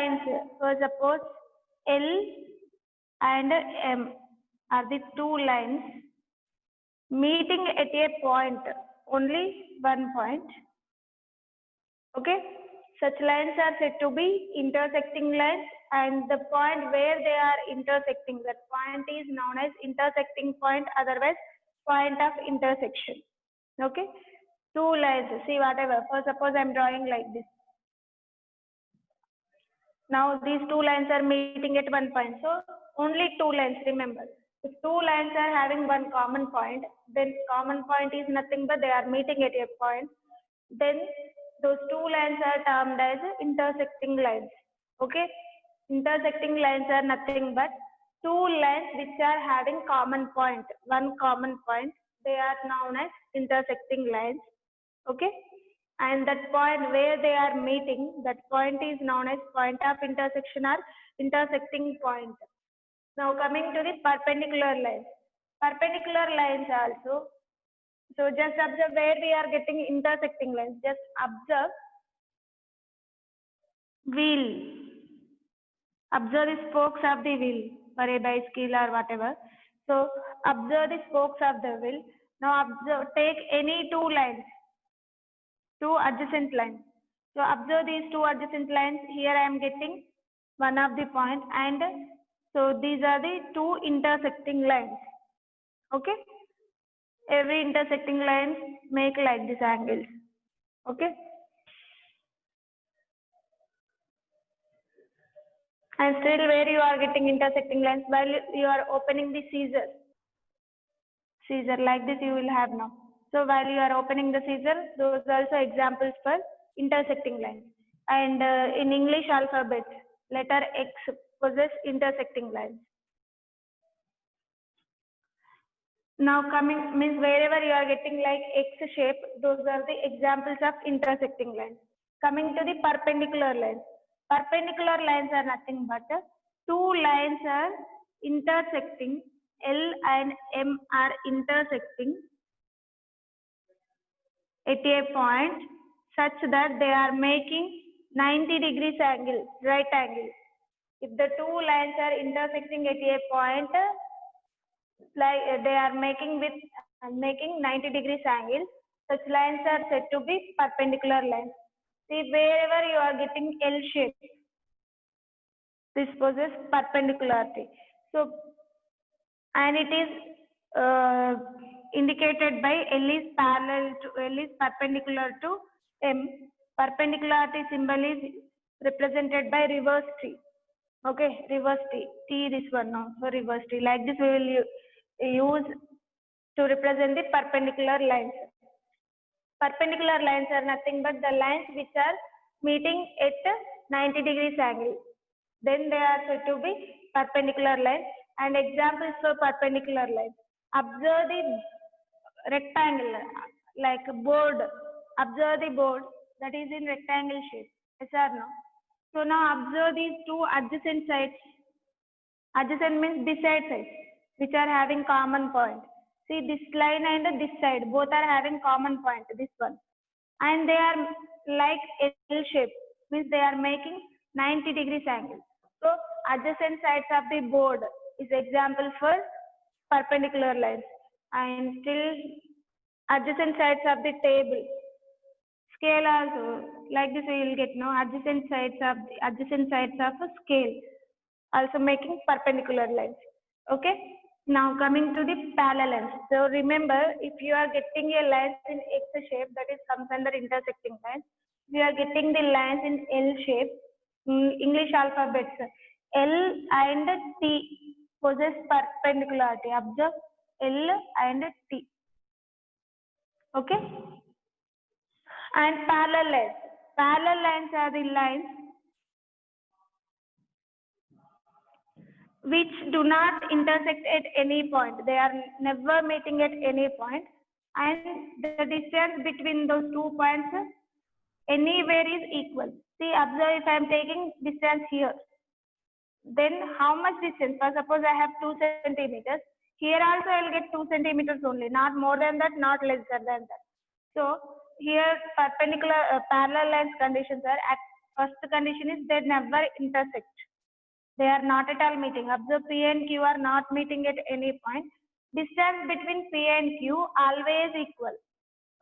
lines, so suppose L and M are the two lines meeting at a point, only one point. Okay, such lines are said to be intersecting lines, and the point where they are intersecting, that point is known as intersecting point, otherwise point of intersection. Okay, two lines, see whatever, for suppose I am drawing like this. Now these two lines are meeting at one point, so only two lines, remember. If two lines are having one common point, then common point is nothing but they are meeting at a point, then those two lines are termed as intersecting lines. Okay, intersecting lines are nothing but two lines which are having common point, one common point, they are known as intersecting lines. Okay, and that point where they are meeting, that point is known as point of intersection or intersecting point. Now coming to the perpendicular lines. Perpendicular lines also, so just observe where we are getting intersecting lines. Just observe wheel. Observe the spokes of the wheel for a bicycle or whatever. So observe the spokes of the wheel. Now observe, take any two lines, two adjacent lines. So observe these two adjacent lines. Here I am getting one of the point, and so these are the two intersecting lines. Okay. Every intersecting lines make like this angles. Okay. And still where you are getting intersecting lines, while you are opening the scissor. Scissor like this you will have now. So while you are opening the scissor, those are also examples for intersecting lines. And in English alphabet, letter X possess intersecting lines. Now coming means wherever you are getting like X shape, those are the examples of intersecting lines. Coming to the perpendicular lines. Perpendicular lines are nothing but two lines are intersecting, L and M are intersecting at a point such that they are making 90 degrees angle, right angle. If the two lines are intersecting at a point, like they are making 90 degrees angle, such lines are said to be perpendicular lines. See wherever you are getting L shape, this possesses perpendicularity. So, and it is indicated by L is perpendicular to M. Perpendicularity symbol is represented by reverse T. Okay, reverse T. T this one now, so reverse T. Like this we will use to represent the perpendicular lines. Perpendicular lines are nothing but the lines which are meeting at 90 degrees angle. Then they are said to be perpendicular lines. And examples for perpendicular lines. Observe the rectangle, like board. Observe the board that is in rectangle shape. Yes or no? So now observe these two adjacent sides. Adjacent means beside sides, which are having common point. See this line and this side, both are having common point, this one. And they are like L shape, means they are making 90 degrees angle. So adjacent sides of the board is example for perpendicular lines. And still adjacent sides of the table. Scale also, like this we will get no adjacent sides of a scale, also making perpendicular lines. Okay. Now coming to the parallel lines. So remember, if you are getting a line in X shape, that is comes under intersecting lines. If you are getting the lines in L shape, English alphabets, L and T possess perpendicularity. Observe L and T. Okay. And parallel lines. Parallel lines are the lines which do not intersect at any point. They are never meeting at any point, and the distance between those 2 points anywhere is equal. See, observe, if I am taking distance here, then how much distance? For suppose I have 2 centimeters. Here also I will get 2 centimeters only, not more than that, not lesser than that. So here perpendicular parallel lines conditions are First condition is they never intersect. They are not at all meeting. Observe P and Q are not meeting at any point. Distance between P and Q always equal.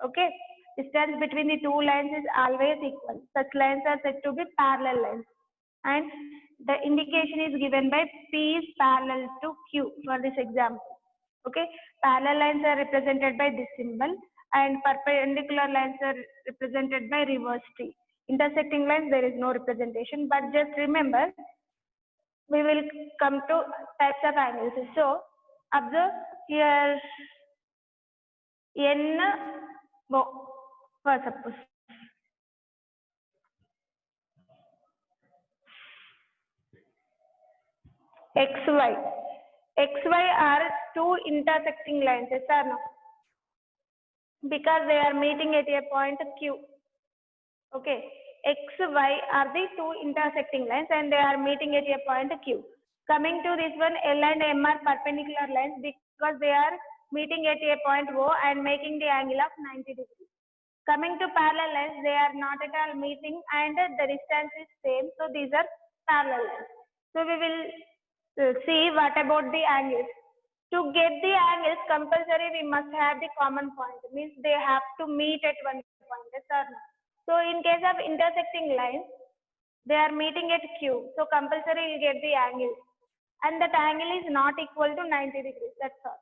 Okay. Distance between the two lines is always equal. Such lines are said to be parallel lines. And the indication is given by P is parallel to Q for this example. Okay. Parallel lines are represented by this symbol and perpendicular lines are represented by reverse T. Intersecting lines, there is no representation, but just remember, we will come to types of angles. So, observe here N, for suppose. XY. XY are two intersecting lines, yes or no? Because they are meeting at a point Q. Okay. XY are the two intersecting lines and they are meeting at a point Q. Coming to this one, L and M are perpendicular lines because they are meeting at a point O and making the angle of 90 degrees. Coming to parallel lines, they are not at all meeting and the distance is same. So these are parallel lines. So we will see what about the angles. To get the angles, compulsory we must have the common point. Means they have to meet at one point. Yes or no? So in case of intersecting lines, they are meeting at Q. So compulsory you get the angle. And that angle is not equal to 90 degrees. That's all.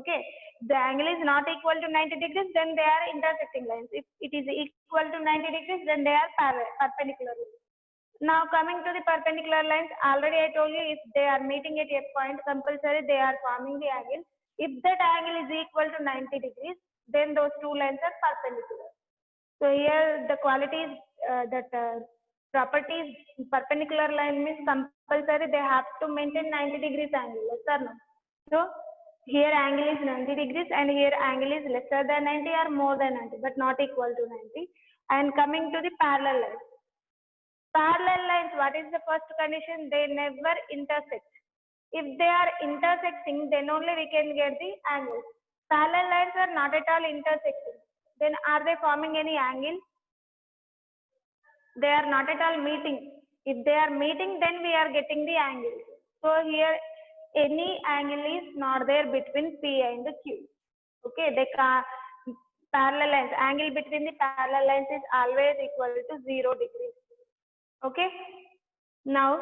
Okay. The angle is not equal to 90 degrees, then they are intersecting lines. If it is equal to 90 degrees, then they are perpendicular lines. Now coming to the perpendicular lines, already I told you if they are meeting at a point, compulsory they are forming the angle. If that angle is equal to 90 degrees, then those two lines are perpendicular. So here the qualities properties perpendicular line means compulsory they have to maintain 90 degrees angle, yes or no? So here angle is 90 degrees and here angle is lesser than 90 or more than 90 but not equal to 90. And coming to the parallel lines. Parallel lines, what is the first condition? They never intersect. If they are intersecting, then only we can get the angles. Parallel lines are not at all intersecting. Then are they forming any angle? They are not at all meeting. If they are meeting, then we are getting the angle. So here any angle is not there between P and Q. Okay, they can parallel lines. Angle between the parallel lines is always equal to 0 degrees. Okay. Now,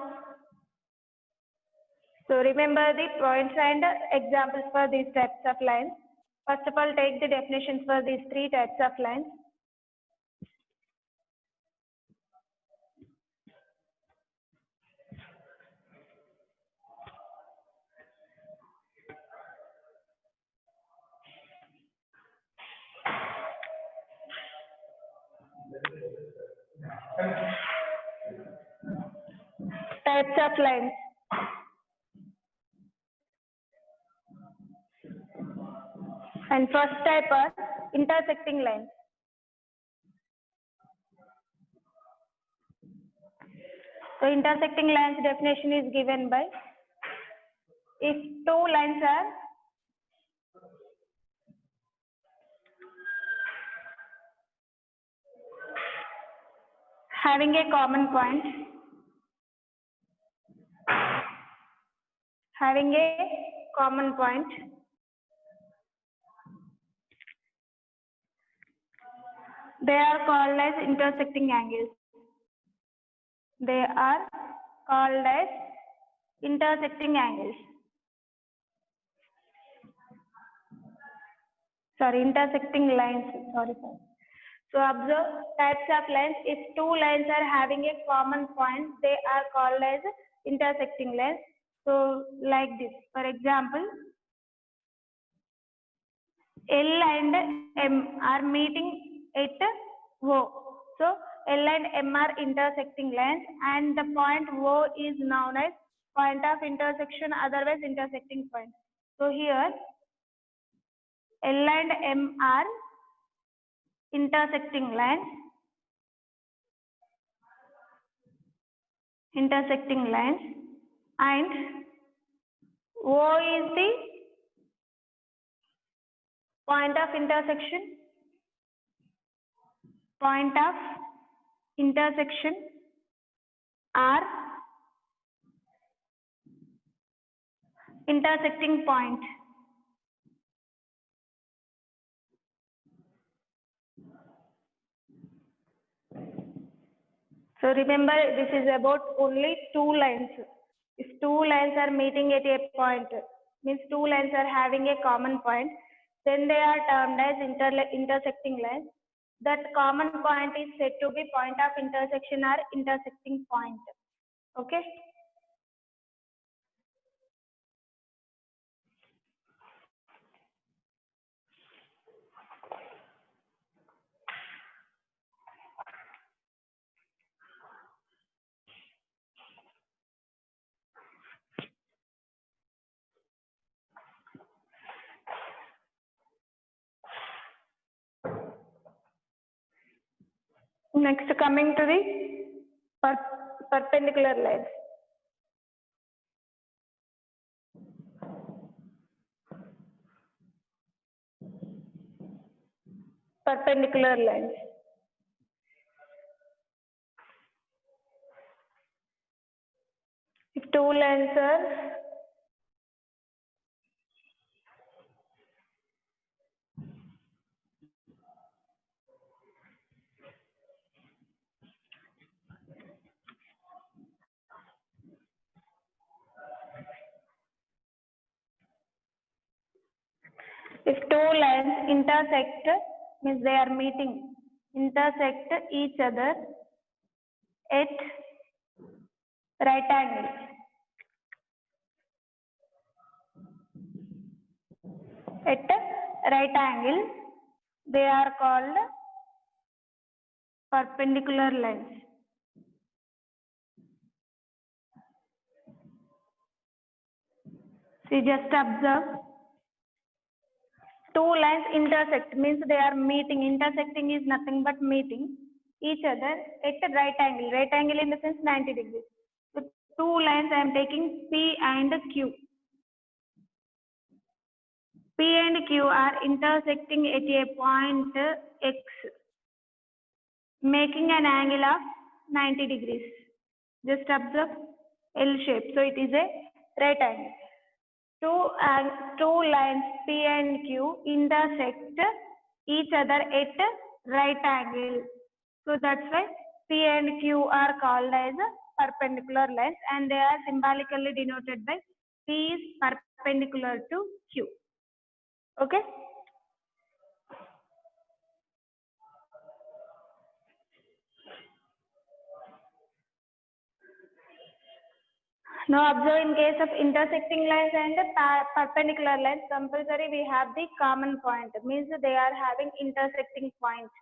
so remember the points and examples for these types of lines. First of all, take the definitions for these three types of lines. Types of lines. And first type are intersecting lines. So intersecting lines definition is given by if two lines are having a common point, they are called as intersecting angles. They are called as intersecting angles. Sorry, intersecting lines. Sorry. So observe types of lines. If two lines are having a common point, they are called as intersecting lines. So like this. For example, L and M are meeting at O. So L and M are intersecting lines and the point O is known as point of intersection, otherwise intersecting point. So here L and M are intersecting lines, and O is the point of intersection are intersecting point. So remember, this is about only two lines. If two lines are meeting at a point, means two lines are having a common point, then they are termed as intersecting lines. That common point is said to be point of intersection or intersecting point. Okay. Next, coming to the perpendicular lines. Perpendicular lines. If two lines are if two lines intersect, means they are meeting, intersect each other at right angle. At right angle, they are called perpendicular lines. See, just observe. Two lines intersect means they are meeting. Intersecting is nothing but meeting each other at a right angle. Right angle in the sense 90 degrees. So two lines I am taking P and Q. P and Q are intersecting at a point X, making an angle of 90 degrees. Just observe L shape. So it is a right angle. Two lines P and Q intersect each other at right angle. So that's why P and Q are called as perpendicular lines, and they are symbolically denoted by P is perpendicular to Q. Okay. Now observe, in case of intersecting lines and perpendicular lines, compulsory we have the common point, means they are having intersecting points.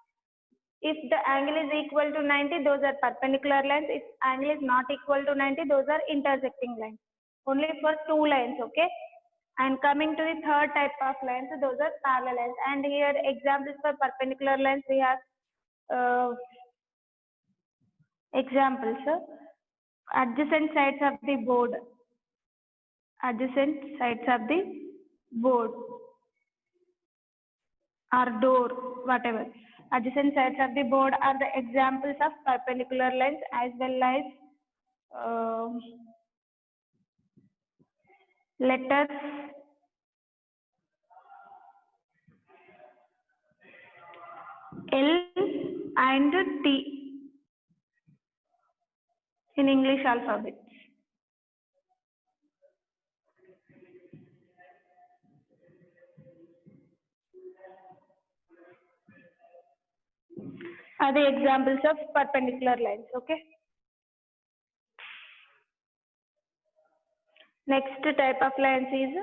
If the angle is equal to 90, those are perpendicular lines. If angle is not equal to 90, those are intersecting lines. Only for two lines, okay? And coming to the third type of lines, those are parallel lines. And here examples for perpendicular lines, we have examples. Adjacent sides of the board. Adjacent sides of the board or door, whatever. Adjacent sides of the board are the examples of perpendicular lines, as well as letters L and T in English alphabet. Are the examples of perpendicular lines, okay? Next type of lines is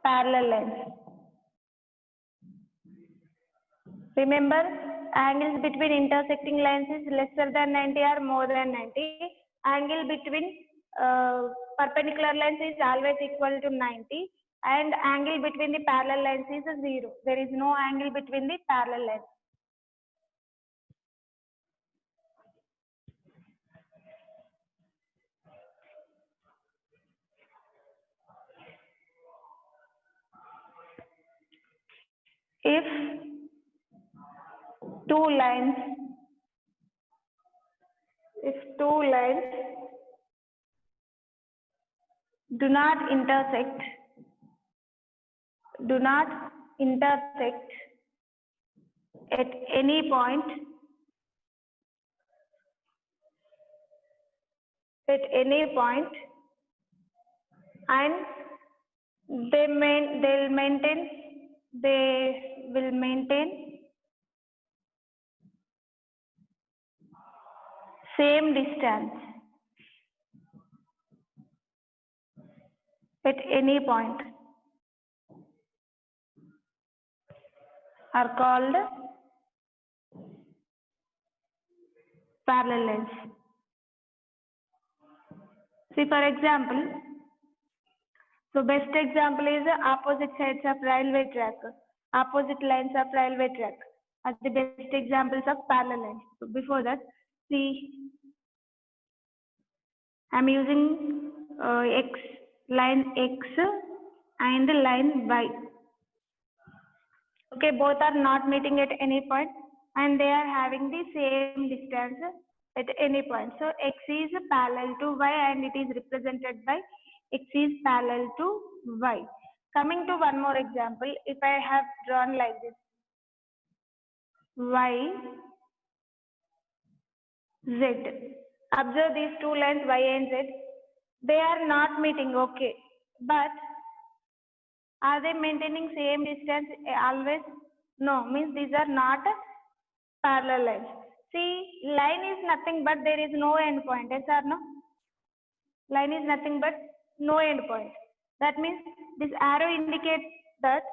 parallel lines. Remember, angles between intersecting lines is lesser than 90 or more than 90. Angle between perpendicular lines is always equal to 90, and angle between the parallel lines is 0. There is no angle between the parallel lines. If two lines, if two lines do not intersect at any point and they will maintain same distance at any point are called parallel lines. See, for example, so best example is opposite sides of railway track, opposite lines of railway track are the best examples of parallel lines. So before that, see, I'm using line X and line Y. Okay, both are not meeting at any point and they are having the same distance at any point. So X is parallel to Y and it is represented by X is parallel to Y. Coming to one more example, if I have drawn like this, Y, Z. Observe these two lines Y and Z. They are not meeting, okay. But are they maintaining same distance always? No, means these are not parallel lines. See, line is nothing but there is no end point, yes or no? Line is nothing but no end point. That means this arrow indicates that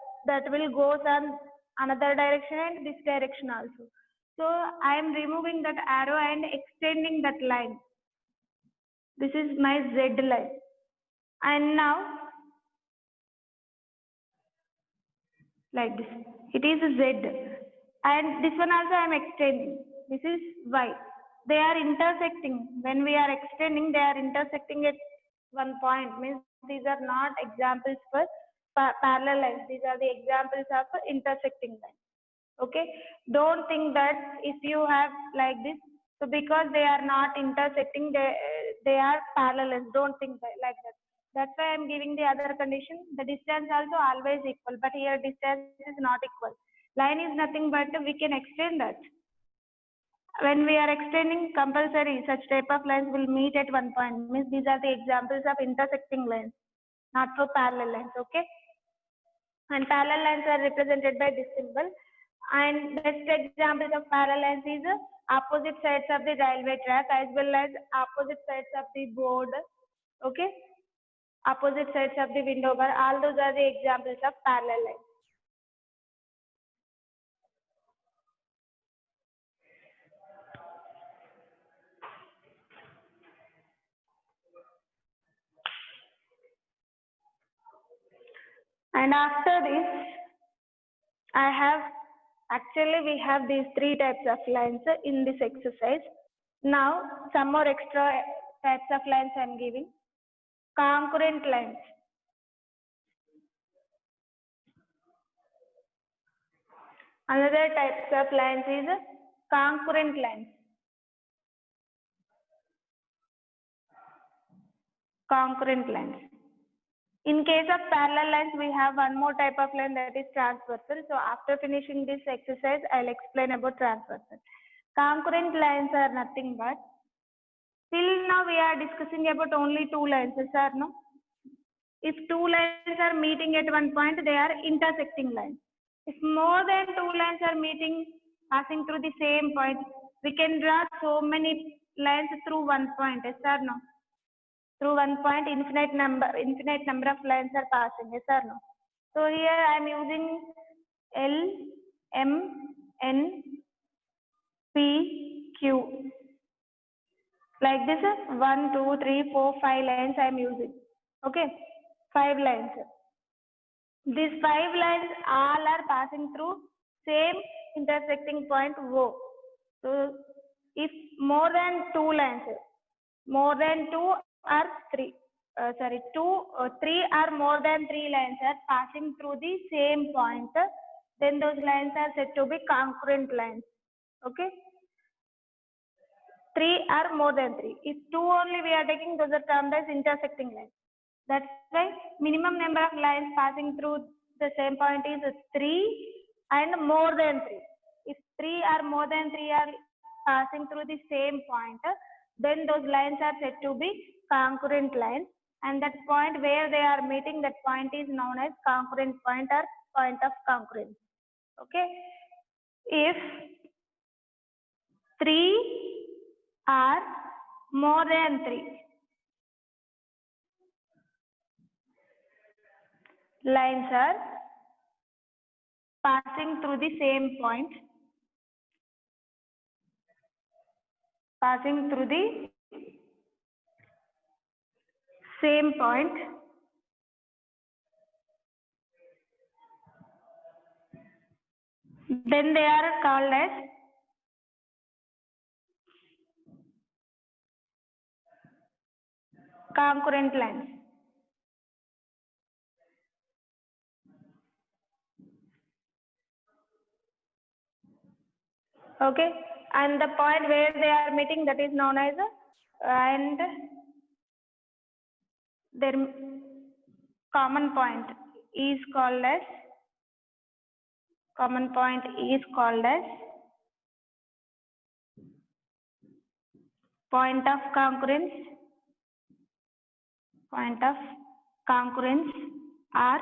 will go on another direction and this direction also. So I am removing that arrow and extending that line. This is my Z line. And now, like this, it is Z. And this one also I am extending. This is Y. They are intersecting. When we are extending, they are intersecting at one point. Means these are not examples for parallel lines. These are the examples of intersecting lines. Okay. Don't think that if you have like this, so because they are not intersecting, they are parallel lines. Don't think like that. That's why I'm giving the other condition. The distance also always equal, but here distance is not equal. Line is nothing but we can extend that. When we are extending, compulsory such type of lines will meet at one point. Means these are the examples of intersecting lines, not for parallel lines. Okay. And parallel lines are represented by this symbol. And best examples of parallel lines is opposite sides of the railway track as well as opposite sides of the board. Okay. Opposite sides of the window bar. All those are the examples of parallel lines. And after this, we have these three types of lines in this exercise. Now, some more extra types of lines I am giving. Concurrent lines. Another types of lines is concurrent lines. Concurrent lines. In case of parallel lines, we have one more type of line that is transversal. So after finishing this exercise, I'll explain about transversal. Concurrent lines are nothing but, till now we are discussing about only two lines, yes or no? If two lines are meeting at one point, they are intersecting lines. If more than two lines are meeting, passing through the same point, we can draw so many lines through one point, yes or no? Through one point, infinite number of lines are passing, yes or no? So here I am using L, M, N, P, Q. Like this, 1, 2, 3, 4, 5 lines I am using. Okay, 5 lines. These 5 lines all are passing through same intersecting point O. So if more than 2 lines, more than 2 or 3, 3 or more than 3 lines are passing through the same point, then those lines are said to be concurrent lines. Okay. 3 or more than 3. If 2 only we are taking, those are termed as intersecting lines. That's why minimum number of lines passing through the same point is 3 and more than 3. If 3 or more than 3 are passing through the same point, then those lines are said to be concurrent lines, and that point where they are meeting, that point is known as concurrent point or point of concurrence. Okay. If 3 are more than 3 lines are passing through the same point, then they are called as concurrent lines. Okay, and the point where they are meeting, that is known as and their common point is called as point of concurrence or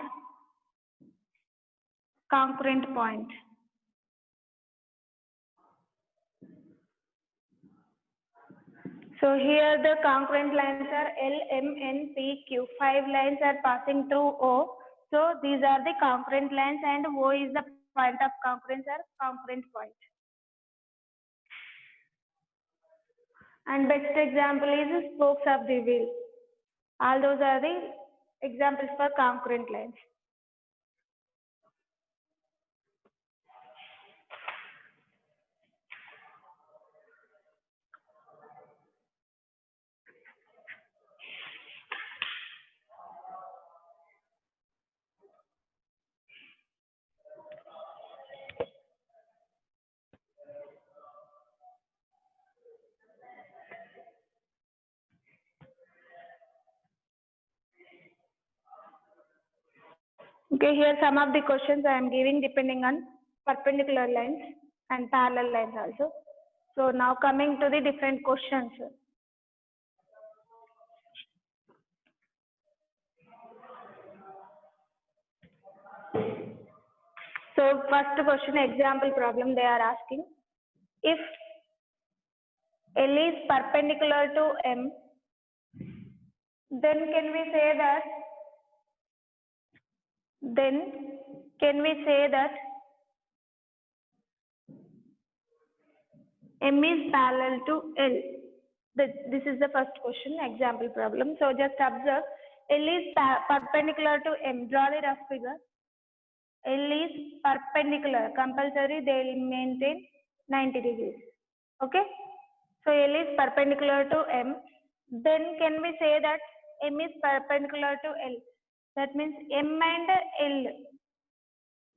concurrent point. So here the concurrent lines are L, M, N, P, Q. 5 lines are passing through O. So these are the concurrent lines, and O is the point of concurrence or concurrent point. And best example is spokes of the wheel. All those are the examples for concurrent lines. Okay, here some of the questions I am giving depending on perpendicular lines and parallel lines also. So now coming to the different questions. So first question, example problem they are asking. If L is perpendicular to M, then can we say that M is parallel to L? This is the first question, example problem. So just observe, L is perpendicular to M. Draw the rough figure. L is perpendicular. Compulsory they will maintain 90 degrees. Okay. So L is perpendicular to M. Then can we say that M is perpendicular to L? That means M and L.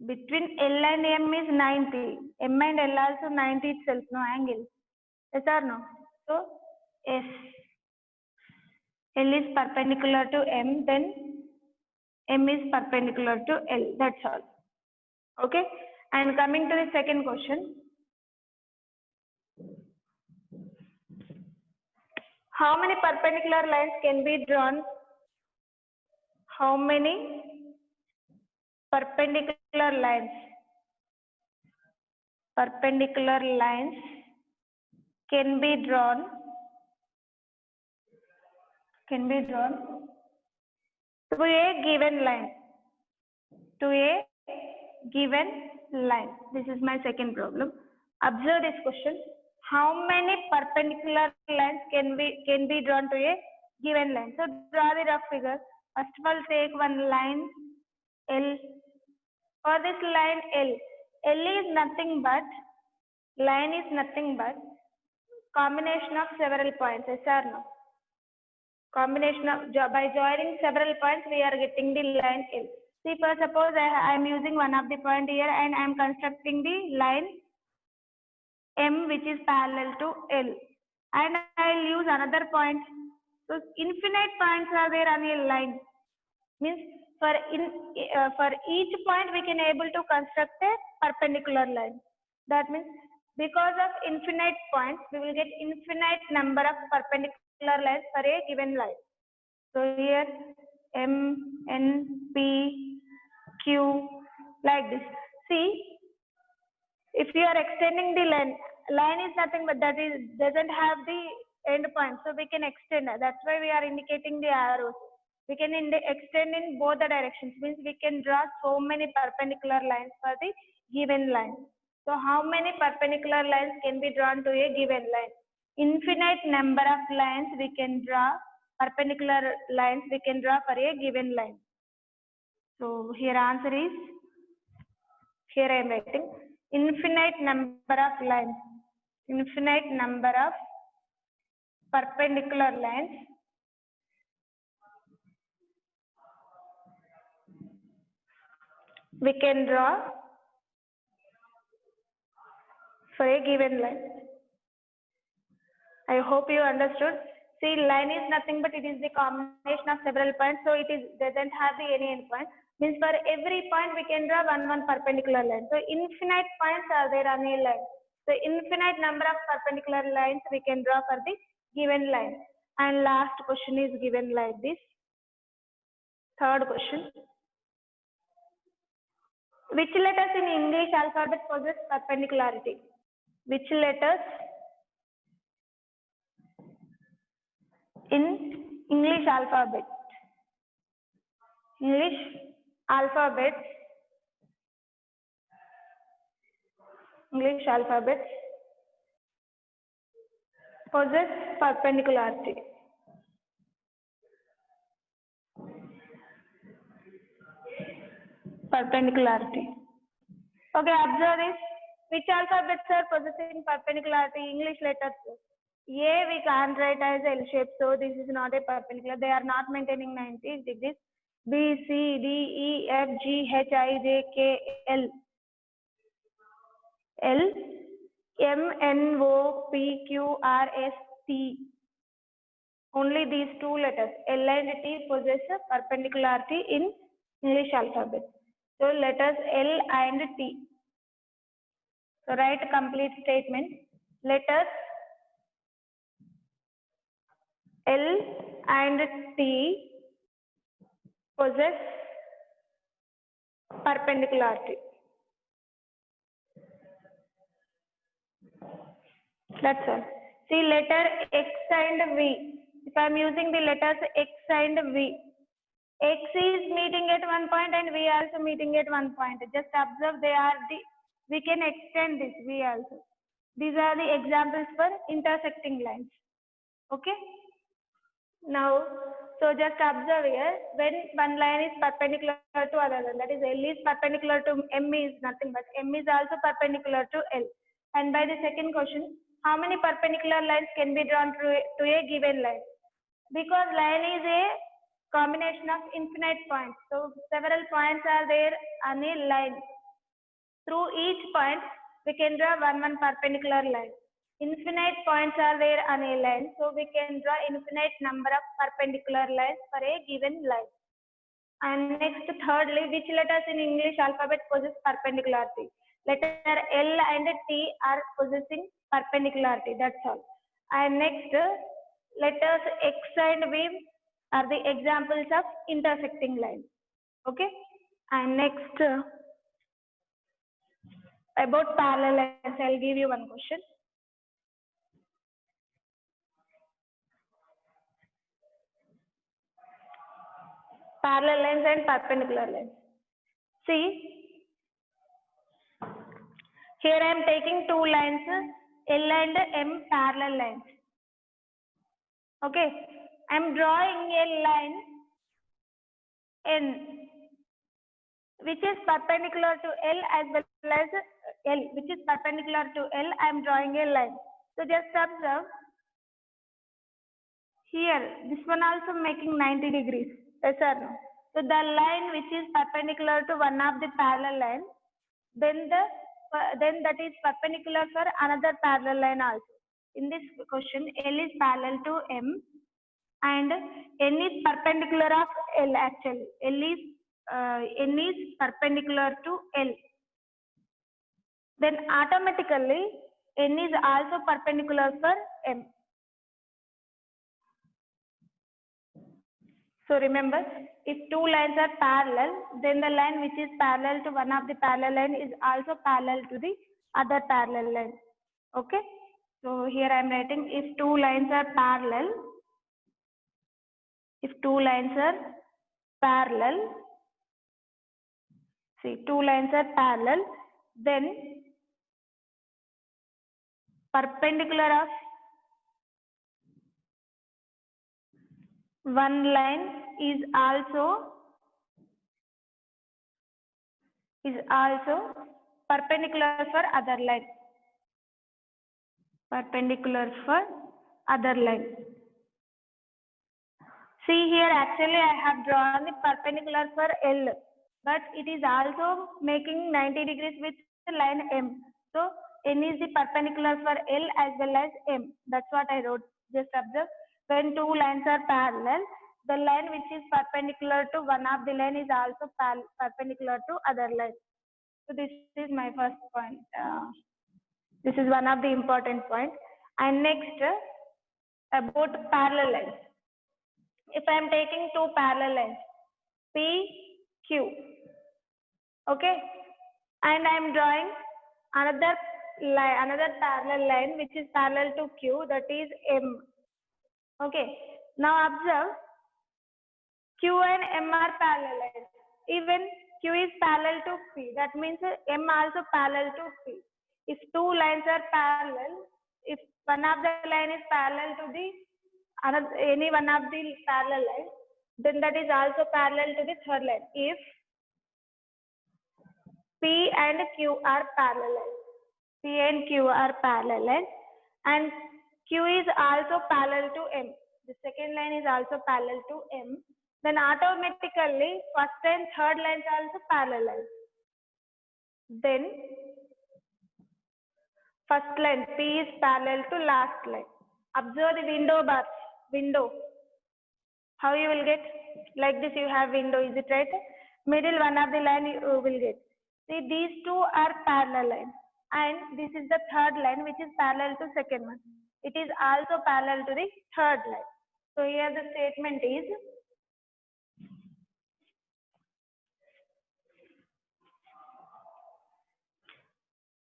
Between L and M is 90. M and L also 90 itself, no angle. Yes or no? So yes. L is perpendicular to M, then M is perpendicular to L. That's all. Okay. And coming to the second question. How many perpendicular lines can be drawn? How many perpendicular lines can be drawn to a given line. This is my second problem. Observe this question. How many perpendicular lines can be drawn to a given line? So draw the rough figure. First of all, take one line L. For this line L is nothing but combination of several points. Yes or no? Combination of by joining several points, we are getting the line L. See, for suppose I am using one of the point here and I am constructing the line M which is parallel to L, and I'll use another point. So infinite points are there on a line. Means for each point we can able to construct a perpendicular line. That means because of infinite points we will get infinite number of perpendicular lines for a given line. So here M, N, P, Q, like this. See, if you are extending the line is nothing but that is doesn't have the end point, so we can extend. That's why we are indicating the arrows. We can extend in both the directions, means we can draw so many perpendicular lines for the given line. So how many perpendicular lines can be drawn to a given line? Infinite number of lines we can draw, perpendicular lines we can draw for a given line. So here answer is, here I am writing, infinite number of lines, infinite number of perpendicular lines we can draw for a given line. I hope you understood. See, line is nothing but it is the combination of several points, so it doesn't have any end point. Means for every point we can draw one perpendicular line. So infinite points are there on a line. So infinite number of perpendicular lines we can draw for the given line. And last question is given like this. Third question. Which letters in English alphabet possess perpendicularity? Which letters in English alphabet? English alphabet possess perpendicularity. Perpendicularity. Okay, observe this. Which alphabets are possessing perpendicularity? English letters. A we can't write as L shape, so this is not a perpendicular. They are not maintaining 90 degrees. B, C, D, E, F, G, H, I, J, K, L. L, M, N, O, P, Q, R, S, T. Only these two letters, L and T, possess perpendicularity in English alphabet. So letters L and T. So write a complete statement. Letters L and T possess perpendicularity. That's all. See, letter X and V. If I am using the letters X and V, X is meeting at one point and V also meeting at one point. Just observe we can extend this V also. These are the examples for intersecting lines. Okay. Now, so just observe here, when one line is perpendicular to other line, that is L is perpendicular to M is nothing but M is also perpendicular to L. And by the second question, how many perpendicular lines can be drawn to a given line? Because line is a combination of infinite points. So several points are there on a line. Through each point, we can draw one perpendicular line. Infinite points are there on a line, so we can draw infinite number of perpendicular lines for a given line. And next, thirdly, which letters in English alphabet possess perpendicularity? Letter L and T are possessing perpendicularity. That's all. And next, letters X and V are the examples of intersecting lines. Okay. And next, about parallel lines, I'll give you one question. Parallel lines and perpendicular lines. See, here I am taking two lines, L and M parallel lines. Okay, I am drawing a line N, which is perpendicular to L as well as L, which is perpendicular to L. I am drawing a line. So just observe here, this one also making 90 degrees. Yes or no? So the line which is perpendicular to one of the parallel line, then the then that is perpendicular for another parallel line also. In this question, L is parallel to M and N is perpendicular of L actually. N is perpendicular to L. Then automatically N is also perpendicular for M. So remember, if two lines are parallel, then the line which is parallel to one of the parallel line is also parallel to the other parallel line. Okay. So here I am writing if two lines are parallel, see two lines are parallel, then perpendicular of one line is also perpendicular for other line. See here, actually I have drawn the perpendicular for L, but it is also making 90 degrees with line M. So N is the perpendicular for L as well as M. That's what I wrote. Just observe, when two lines are parallel, the line which is perpendicular to one of the line is also perpendicular to other line. So this is my first point. This is one of the important points. And next, about parallel lines. If I am taking two parallel lines, P, Q, okay, and I am drawing another parallel line which is parallel to Q, that is M. Okay, now observe, Q and M are parallel lines. Even Q is parallel to P, that means M also parallel to P. If two lines are parallel, if one of the line is parallel to the any one of the parallel lines, then that is also parallel to the third line. If P and Q are parallel, and Q is also parallel to M, the second line is also parallel to M, then automatically first and third lines are also parallel. Then first line P is parallel to last line. Observe the window. How you will get? Like this you have window, is it right? Middle one of the line you will get. See, these two are parallel lines, and this is the third line which is parallel to second one. It is also parallel to the third line. So here the statement is,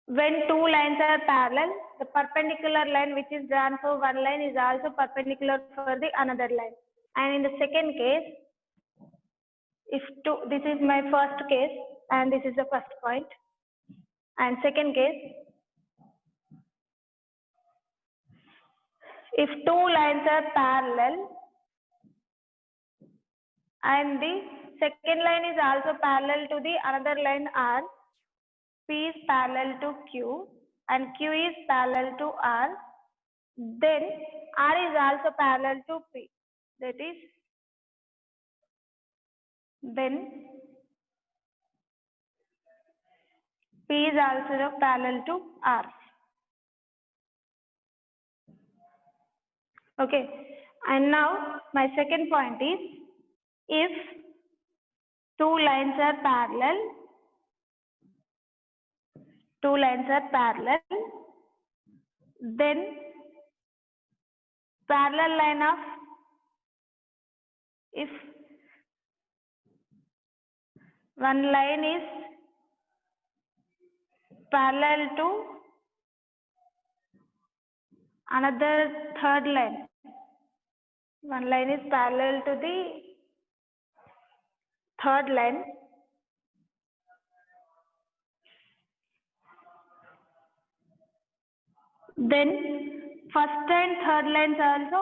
when two lines are parallel, the perpendicular line which is drawn for one line is also perpendicular for the another line. And in the second case, this is my first case and this is the first point. And second case, if two lines are parallel and the second line is also parallel to the another line R, P is parallel to Q and Q is parallel to R, then R is also parallel to P. That is, then P is also parallel to R. Okay, and now my second point is, if two lines are parallel, then parallel line of, if one line is parallel to another third line, one line is parallel to the third line, then first and third lines are also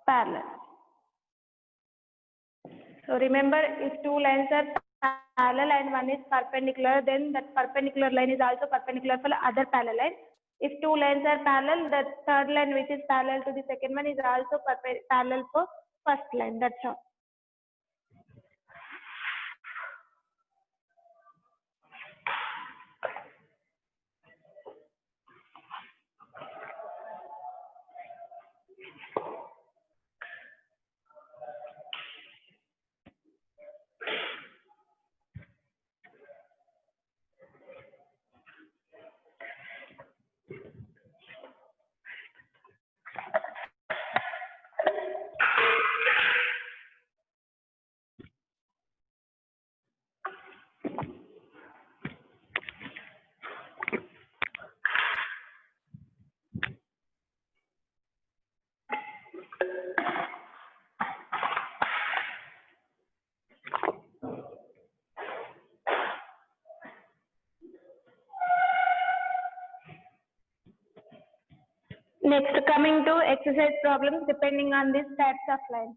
parallel. So remember, if two lines are parallel and one is perpendicular, then that perpendicular line is also perpendicular for other parallel line. If two lines are parallel, the third line which is parallel to the second one is also parallel for first line. That's all. Next, coming to exercise problems depending on these types of lines.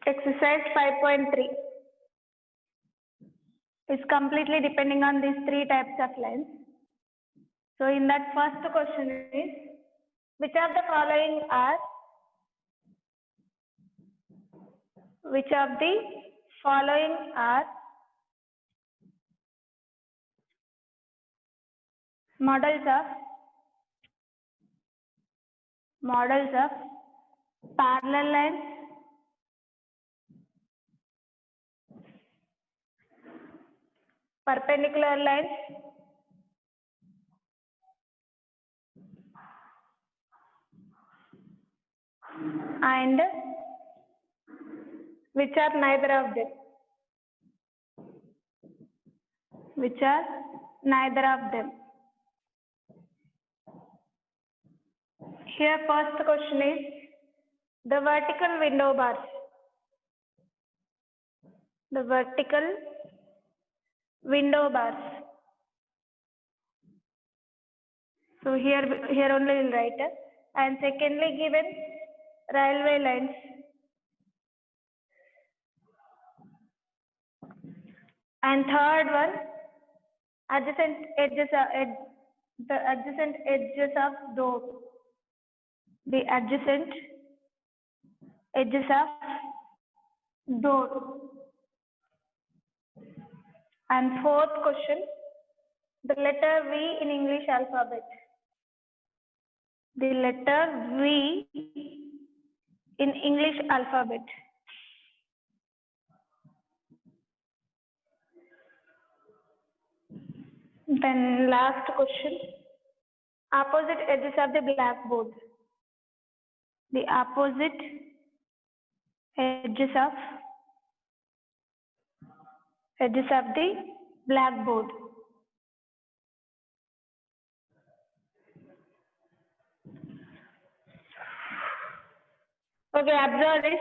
Exercise 5.3 is completely depending on these three types of lines. So in that first question is, which of the following are models of parallel lines, perpendicular lines, and which are neither of them. Here first question is the vertical window bars. So here only we'll write it. And secondly given railway lines. And third one, adjacent edges of door. The adjacent edges of door. And fourth question, the letter V in English alphabet. The letter V in English alphabet. Then last question, opposite edges of the blackboard. The opposite edges of the blackboard. Okay, observe this.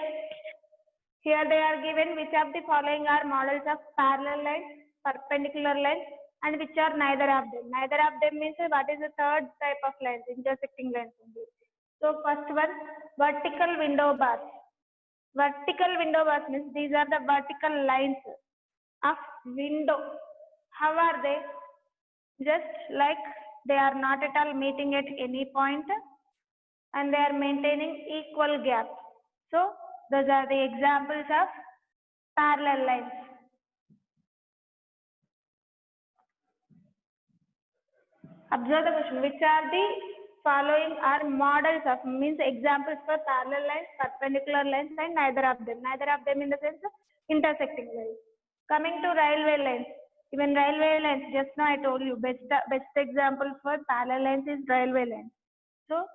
Here they are given which of the following are models of parallel lines, perpendicular lines, and which are neither of them. Neither of them means what is the third type of lines? Intersecting lines only. So first one, vertical window bars. Vertical window bars means these are the vertical lines of window. How are they? Just like they are not at all meeting at any point and they are maintaining equal gap. So those are the examples of parallel lines. Observe the question, which are the following are models of, means examples for parallel lines, perpendicular lines, and neither of them. Neither of them in the sense of intersecting lines. Coming to railway lines. Even railway lines, just now I told you, best example for parallel lines is railway lines. So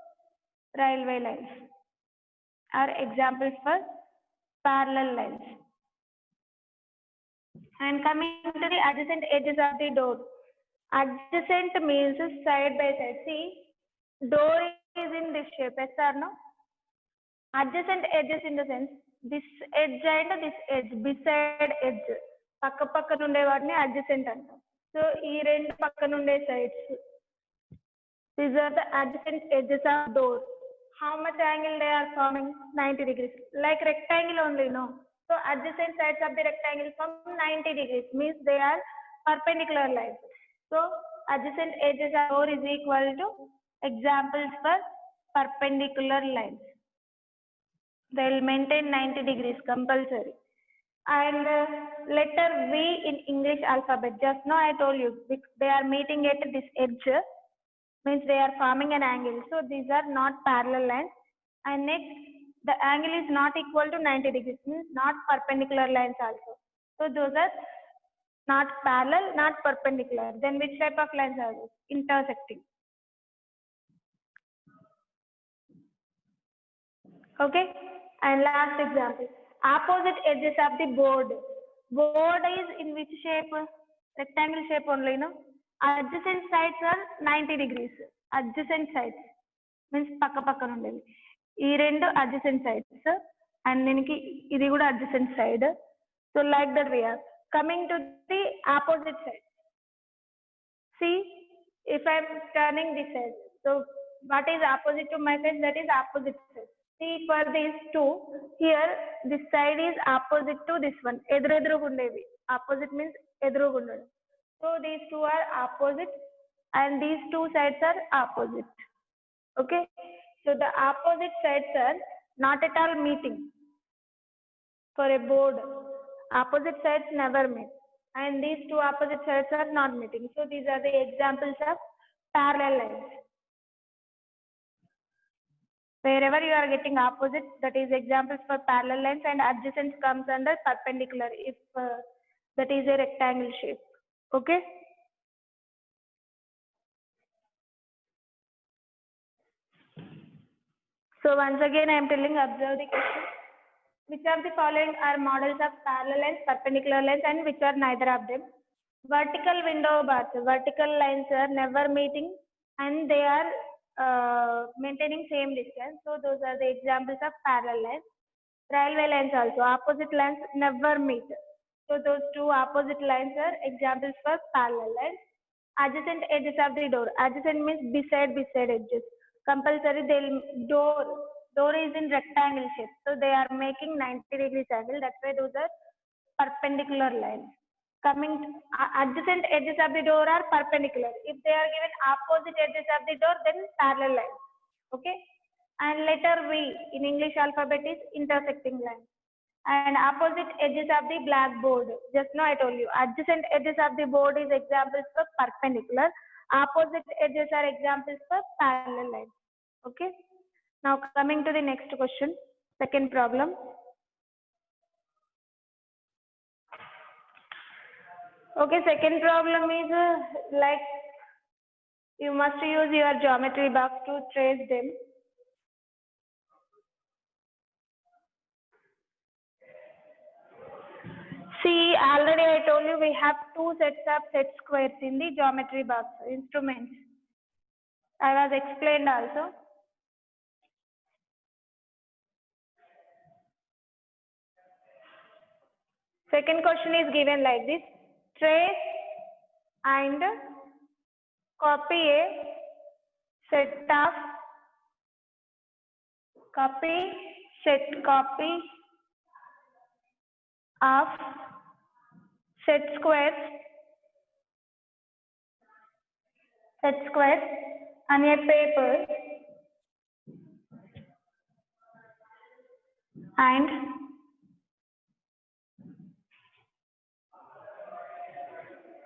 railway lines are examples for parallel lines. And coming to the adjacent edges of the door. Adjacent means side by side. See, door is in this shape, yes or no? Adjacent edges in the sense, this edge and this edge, beside edge. Pakka nunde vaatni adjacent antam. So, ee rendu pakka nunde sides. These are the adjacent edges of door. How much angle they are forming? 90 degrees. Like rectangle only, no? So, adjacent sides of the rectangle form 90 degrees. Means they are perpendicular lines. So, adjacent edges of door is equal to examples for perpendicular lines. They will maintain 90 degrees compulsory. And letter V in English alphabet. Just now I told you, they are meeting at this edge. Means they are forming an angle. So these are not parallel lines. And next, the angle is not equal to 90 degrees. Means not perpendicular lines also. So those are not parallel, not perpendicular. Then which type of lines are those? Intersecting. Okay. And last example. Opposite edges of the board. Board is in which shape? Rectangle shape only, no? Adjacent sides are 90 degrees. Adjacent sides. Means పక్క పక్కన ఉండేవి. ఈ రెండు adjacent sides and దీనికి ఇది కూడా adjacent side. So like that we are coming to the opposite side. See, if I am turning this side, so what is opposite to my side? That is opposite side. See, for these two, here this side is opposite to this one. Edrugundevi. Opposite means edrugundadu. So these two are opposite and these two sides are opposite. Okay. So the opposite sides are not at all meeting. For a board, opposite sides never meet. And these two opposite sides are not meeting. So these are the examples of parallel lines. Wherever you are getting opposite, that is examples for parallel lines, and adjacent comes under perpendicular if that is a rectangle shape. Okay. So once again I am telling, observe the question. Which of the following are models of parallel lines, perpendicular lines, and which are neither of them? Vertical window bars. Vertical lines are never meeting and they are maintaining same distance. So those are the examples of parallel lines. Railway lines also. Opposite lines never meet. So those two opposite lines are examples for parallel lines. Adjacent edges of the door. Adjacent means beside edges. Compulsory door is in rectangle shape. So they are making 90 degrees angle. That's why those are perpendicular lines. Coming to, adjacent edges of the door are perpendicular. If they are given opposite edges of the door, then parallel lines. Okay. And letter V in English alphabet is intersecting line. And opposite edges of the blackboard. Just now I told you, adjacent edges of the board is examples for perpendicular. Opposite edges are examples for parallel lines. Okay. Now coming to the next question, second problem. Okay, second problem is like you must use your geometry box to trace them. See, already I told you we have two sets of set squares in the geometry box instruments. I was explained also. Second question is given like this. Trace and copy a set of copy of set squares on a paper and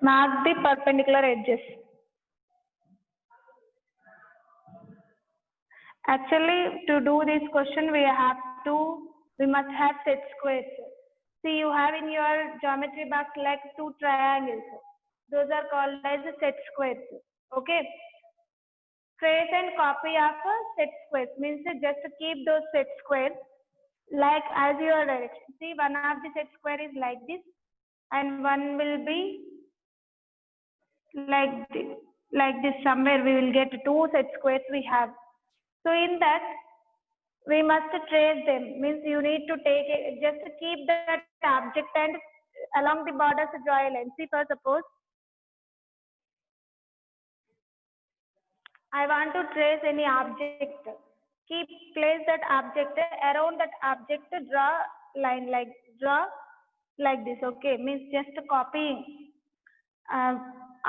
mark the perpendicular edges. Actually, to do this question, we must have set squares. See, you have in your geometry box like two triangles. Those are called as set squares. Okay. Trace and copy of a set squares means just keep those set squares like as your direction. See, one of the set square is like this and one will be like this. Somewhere we will get two set squares we have. So in that we must trace them, means you need to take it, just keep that object and along the borders draw a line. See, for suppose I want to trace any object, place that object, around that object draw line like this. Okay, means just copying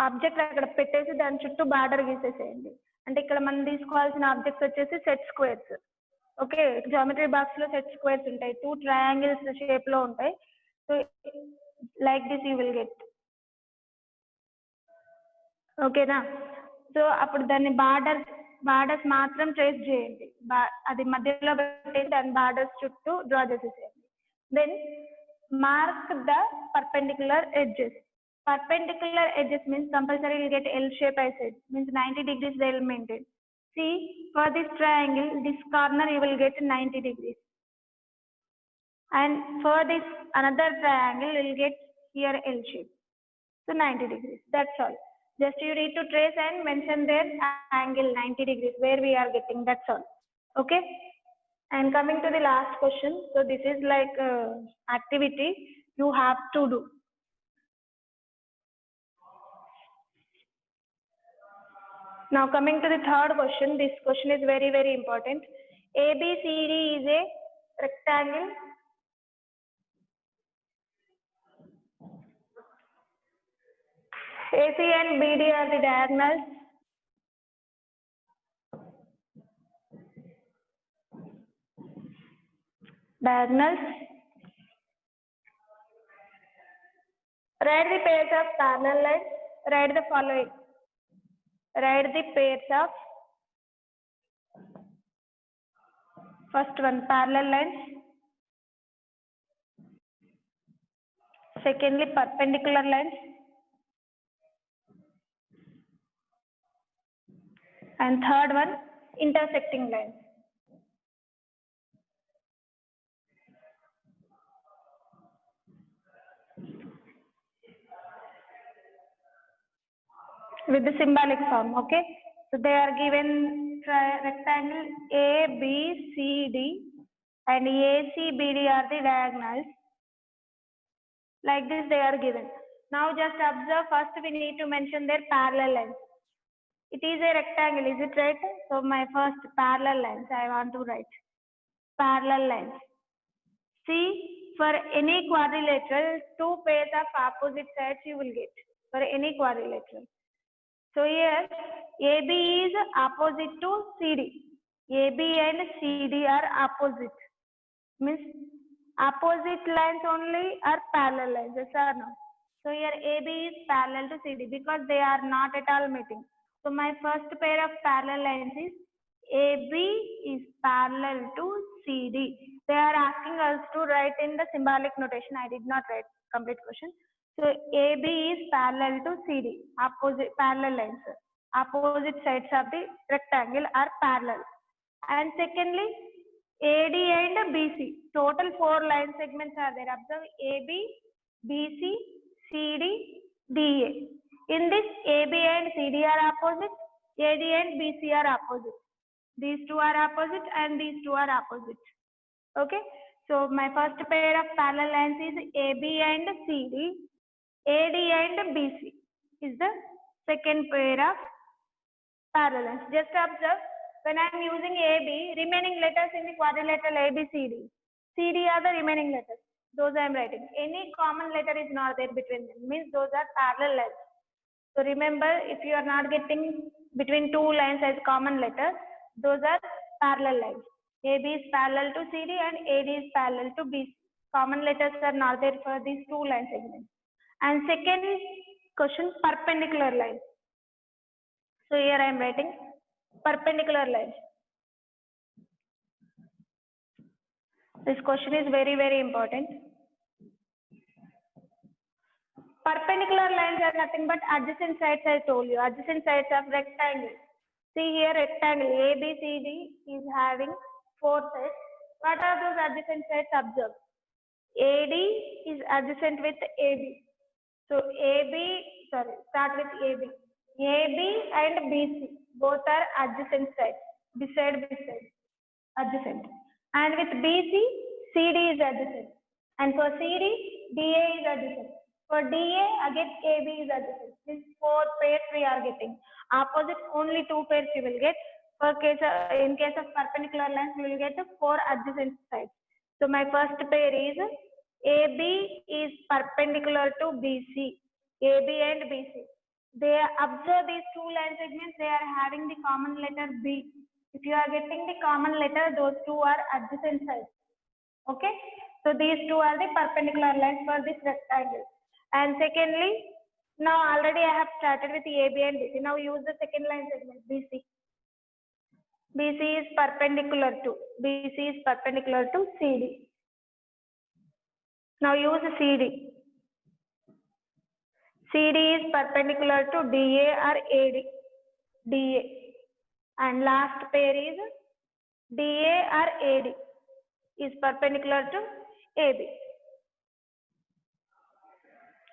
object అక్కడ పెట్టేసి దాని చుట్టూ border గీసేసేయండి. అంటే ఇక్కడ మనం తీసుకోవాల్సిన objects వచ్చేసి set squares. Okay, geometry box లో సెట్ స్క్వేర్స్ ఉంటాయి, టూ ట్రయాంగిల్స్ షేప్ లో ఉంటాయి. So like this you will get. ఓకేనా? సో అప్పుడు దాన్ని బార్డర్స్ మాత్రం ట్రేస్ చేయండి, అది మధ్యలో పెట్టేసి దాని బార్డర్స్ చుట్టూ డ్రా చేసేసేయండి. Then mark the perpendicular edges. Perpendicular edges means compulsory will get L shape, I said, means 90 degrees they will maintain. See, for this triangle, this corner you will get 90 degrees. And for this another triangle, you will get here L shape. So 90 degrees, that's all. Just you need to trace and mention their angle 90 degrees where we are getting, that's all. Okay. And coming to the last question, so this is like activity you have to do. Now coming to the third question, this question is very, very important. ABCD is a rectangle. AC and BD are the diagonals. Write the pairs of parallel lines. Write the following. Write the pairs of first one parallel lines. Secondly, perpendicular lines. And third one, intersecting lines. With the symbolic form, okay? So they are given rectangle A, B, C, D, and AC, BD are the diagonals. Like this they are given. Now just observe, first we need to mention their parallel lines. It is a rectangle, is it right? So my first parallel lines I want to write. Parallel lines. See, for any quadrilateral, two pairs of opposite sides you will get for any quadrilateral. So here AB is opposite to CD. AB and CD are opposite. Means opposite lines only are parallel lines, yes or no? So here AB is parallel to CD because they are not at all meeting. So my first pair of parallel lines is AB is parallel to CD. They are asking us to write in the symbolic notation. I did not write complete question. So AB is parallel to CD, opposite parallel lines. Opposite sides of the rectangle are parallel. And secondly, AD and BC. Total 4 line segments are there. Observe AB, BC, CD, DA. In this, AB and CD are opposite, AD and BC are opposite. These two are opposite and these two are opposite. Okay. So my first pair of parallel lines is AB and CD. AD and BC is the second pair of parallel lines. Just observe, when I am using AB, remaining letters in the quadrilateral ABCD. CD are the remaining letters. Those I am writing. Any common letter is not there between them. Means those are parallel lines. So remember, if you are not getting between two lines as common letters, those are parallel lines. AB is parallel to CD and AD is parallel to BC. Common letters are not there for these two line segments. And second question, perpendicular lines. So here I am writing perpendicular lines. This question is very, very important. Perpendicular lines are nothing but adjacent sides, I told you. Adjacent sides of rectangle. See here, rectangle ABCD is having 4 sides. What are those adjacent sides? Observe. AD is adjacent with AB. So start with AB. AB and BC both are adjacent sides. Beside, adjacent. And with BC, CD is adjacent. And for CD, DA is adjacent. For DA, again AB is adjacent. These 4 pairs we are getting. Opposite, only 2 pairs you will get. In case of perpendicular lines, we will get 4 adjacent sides. So my first pair is AB is perpendicular to BC. AB and BC. They observe these 2 line segments. They are having the common letter B. If you are getting the common letter, those 2 are adjacent sides. Okay. So these 2 are the perpendicular lines for this rectangle. And secondly, now already I have started with AB and BC. Now use the second line segment BC. BC is perpendicular to CD. Now use CD. CD is perpendicular to DA or AD. DA. And last pair is DA or AD is perpendicular to AB.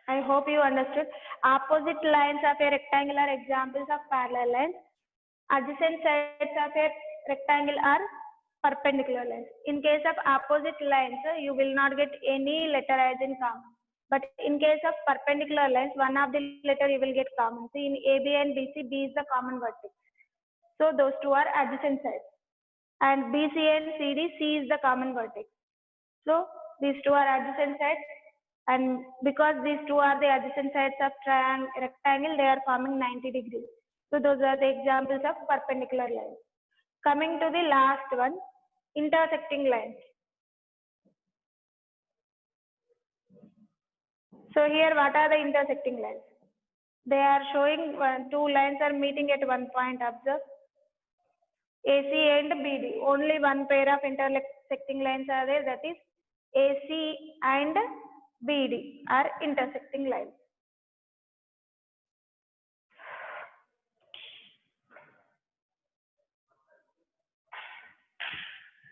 I hope you understood. Opposite lines of a rectangle are examples of parallel lines. Adjacent sides of a rectangle are perpendicular lines. In case of opposite lines, you will not get any letter as in common. But in case of perpendicular lines, one of the letter you will get common. See, in AB and BC, B is the common vertex. So those two are adjacent sides. And BC and CD, C is the common vertex. So these two are adjacent sides. And because these two are the adjacent sides of rectangle, they are forming 90 degrees. So those are the examples of perpendicular lines. Coming to the last one, intersecting lines. So here, what are the intersecting lines? They are showing two lines are meeting at one point. Observe AC and BD. Only one pair of intersecting lines are there. That is AC and BD are intersecting lines.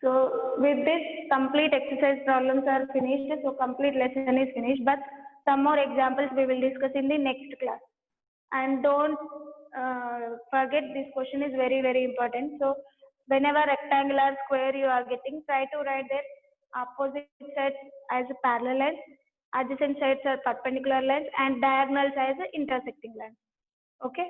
So with this, complete exercise problems are finished. So complete lesson is finished. But some more examples we will discuss in the next class. And don't forget, this question is very, very important. So whenever rectangular square you are getting, try to write their opposite sides as a parallel lines, adjacent sides are perpendicular lines, and diagonals as intersecting lines. Okay.